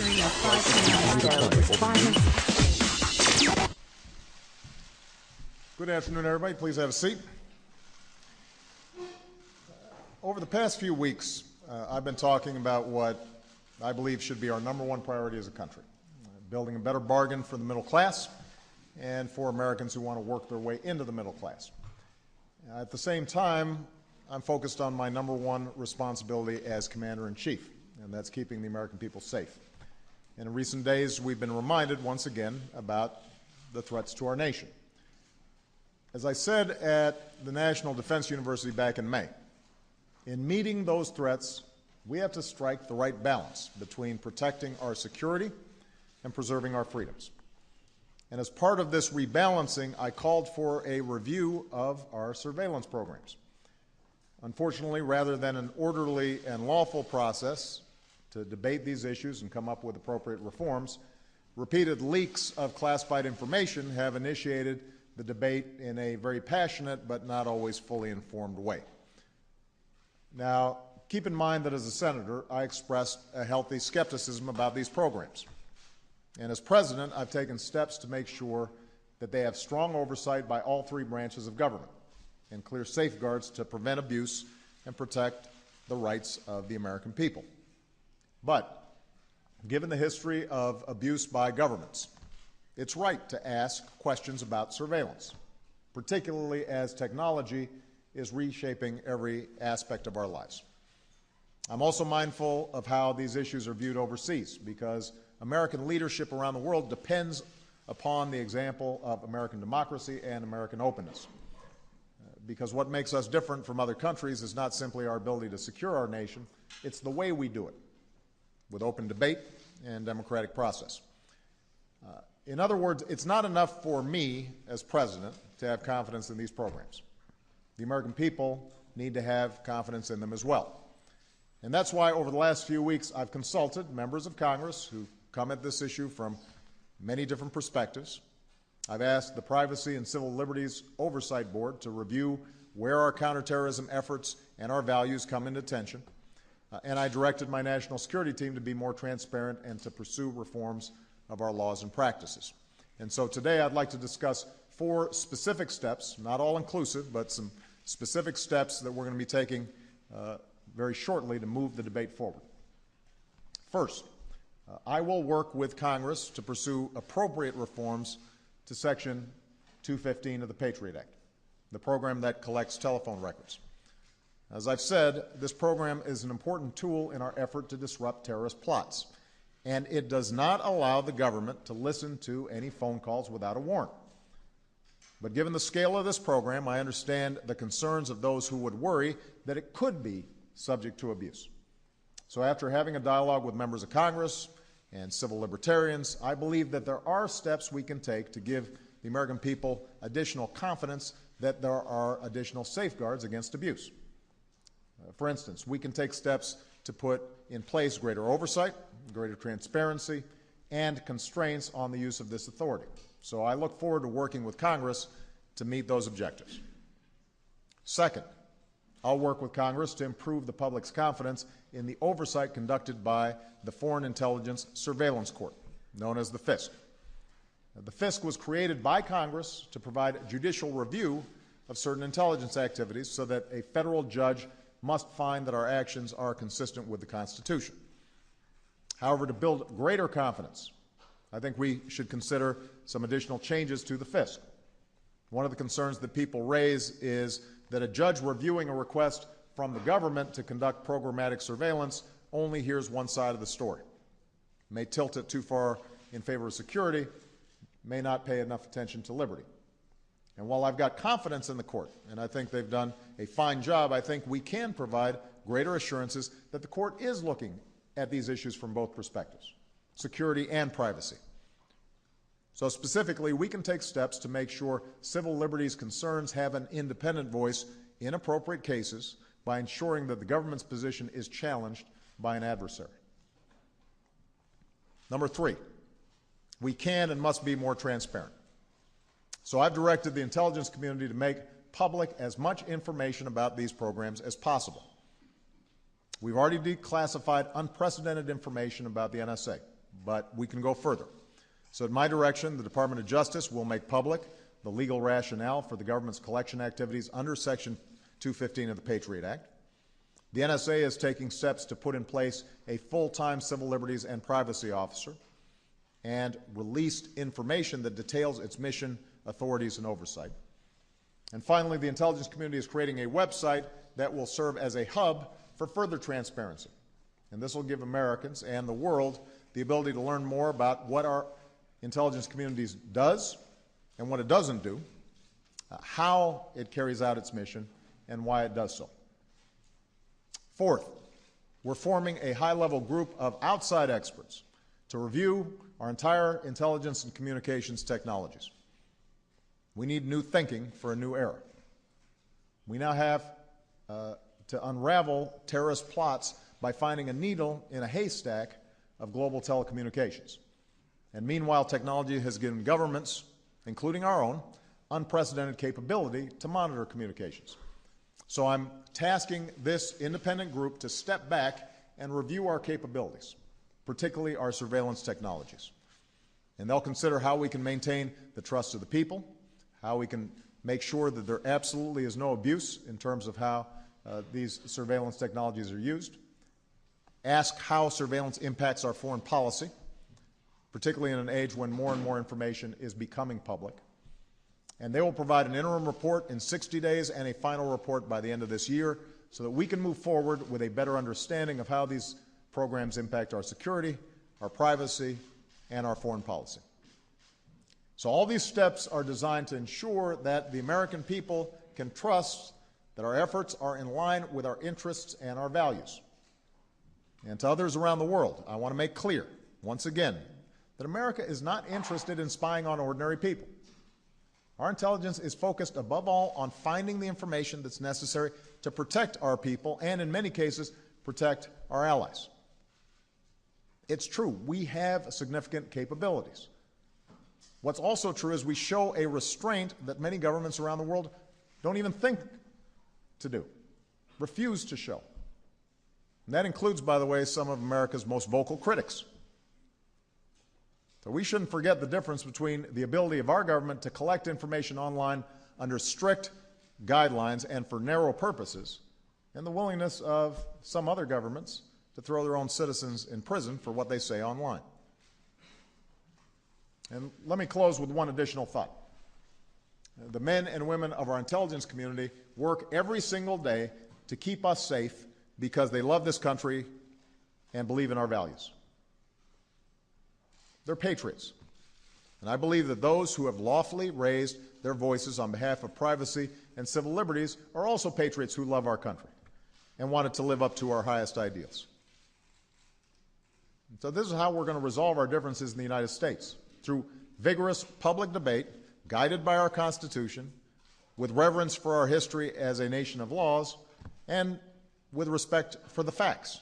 during a 5 Good afternoon, everybody. Please have a seat. Over the past few weeks, I've been talking about what I believe should be our number one priority as a country, building a better bargain for the middle class and for Americans who want to work their way into the middle class. At the same time, I'm focused on my number one responsibility as Commander-in-Chief, and that's keeping the American people safe. And in recent days, we've been reminded once again about the threats to our nation. As I said at the National Defense University back in May, in meeting those threats, we have to strike the right balance between protecting our security and preserving our freedoms. And as part of this rebalancing, I called for a review of our surveillance programs. Unfortunately, rather than an orderly and lawful process to debate these issues and come up with appropriate reforms, repeated leaks of classified information have initiated the debate in a very passionate but not always fully informed way. Now, keep in mind that as a senator, I expressed a healthy skepticism about these programs. And as president, I've taken steps to make sure that they have strong oversight by all three branches of government and clear safeguards to prevent abuse and protect the rights of the American people. But given the history of abuse by governments, it's right to ask questions about surveillance, particularly as technology is reshaping every aspect of our lives. I'm also mindful of how these issues are viewed overseas, because American leadership around the world depends upon the example of American democracy and American openness. Because what makes us different from other countries is not simply our ability to secure our nation, it's the way we do it, with open debate and democratic process. In other words, it's not enough for me as president to have confidence in these programs. The American people need to have confidence in them as well. And that's why over the last few weeks I've consulted members of Congress who come at this issue from many different perspectives. I've asked the Privacy and Civil Liberties Oversight Board to review where our counterterrorism efforts and our values come into tension. And I directed my national security team to be more transparent and to pursue reforms of our laws and practices. And so today I'd like to discuss 4 specific steps, not all inclusive, but some specific steps that we're going to be taking very shortly to move the debate forward. First, I will work with Congress to pursue appropriate reforms to Section 215 of the Patriot Act, the program that collects telephone records. As I've said, this program is an important tool in our effort to disrupt terrorist plots, and it does not allow the government to listen to any phone calls without a warrant. But given the scale of this program, I understand the concerns of those who would worry that it could be subject to abuse. So after having a dialogue with members of Congress and civil libertarians, I believe that there are steps we can take to give the American people additional confidence that there are additional safeguards against abuse. For instance, we can take steps to put in place greater oversight, greater transparency, and constraints on the use of this authority. So I look forward to working with Congress to meet those objectives. Second, I'll work with Congress to improve the public's confidence in the oversight conducted by the Foreign Intelligence Surveillance Court, known as the FISC. The FISC was created by Congress to provide judicial review of certain intelligence activities so that a federal judge must find that our actions are consistent with the Constitution. However, to build greater confidence, I think we should consider some additional changes to the FISC. One of the concerns that people raise is that a judge reviewing a request from the government to conduct programmatic surveillance only hears one side of the story, may tilt it too far in favor of security, may not pay enough attention to liberty. And while I've got confidence in the court, and I think they've done a fine job, I think we can provide greater assurances that the court is looking at these issues from both perspectives, security and privacy. So specifically, we can take steps to make sure civil liberties concerns have an independent voice in appropriate cases by ensuring that the government's position is challenged by an adversary. Number 3, we can and must be more transparent. So I've directed the intelligence community to make public as much information about these programs as possible. We've already declassified unprecedented information about the NSA, but we can go further. So at my direction, the Department of Justice will make public the legal rationale for the government's collection activities under Section 215 of the Patriot Act. The NSA is taking steps to put in place a full-time civil liberties and privacy officer and released information that details its mission, authorities, and oversight. And finally, the intelligence community is creating a website that will serve as a hub for further transparency. And this will give Americans and the world the ability to learn more about what our intelligence community does and what it doesn't do, how it carries out its mission, and why it does so. Fourth, we're forming a high-level group of outside experts to review our entire intelligence and communications technologies. We need new thinking for a new era. We now have to unravel terrorist plots by finding a needle in a haystack of global telecommunications. And meanwhile, technology has given governments, including our own, unprecedented capability to monitor communications. So I'm tasking this independent group to step back and review our capabilities, particularly our surveillance technologies. And they'll consider how we can maintain the trust of the people, how we can make sure that there absolutely is no abuse in terms of how these surveillance technologies are used, ask how surveillance impacts our foreign policy, particularly in an age when more and more information is becoming public. And they will provide an interim report in 60 days and a final report by the end of this year so that we can move forward with a better understanding of how these programs impact our security, our privacy, and our foreign policy. So all these steps are designed to ensure that the American people can trust that our efforts are in line with our interests and our values. And to others around the world, I want to make clear, once again, that America is not interested in spying on ordinary people. Our intelligence is focused above all on finding the information that's necessary to protect our people and, in many cases, protect our allies. It's true, we have significant capabilities. What's also true is we show a restraint that many governments around the world don't even think to do, refuse to show. And that includes, by the way, some of America's most vocal critics. So we shouldn't forget the difference between the ability of our government to collect information online under strict guidelines and for narrow purposes, and the willingness of some other governments to throw their own citizens in prison for what they say online. And let me close with one additional thought. The men and women of our intelligence community work every single day to keep us safe because they love this country and believe in our values. They're patriots. And I believe that those who have lawfully raised their voices on behalf of privacy and civil liberties are also patriots who love our country and want it to live up to our highest ideals. So this is how we're going to resolve our differences in the United States, through vigorous public debate, guided by our Constitution, with reverence for our history as a nation of laws, and with respect for the facts.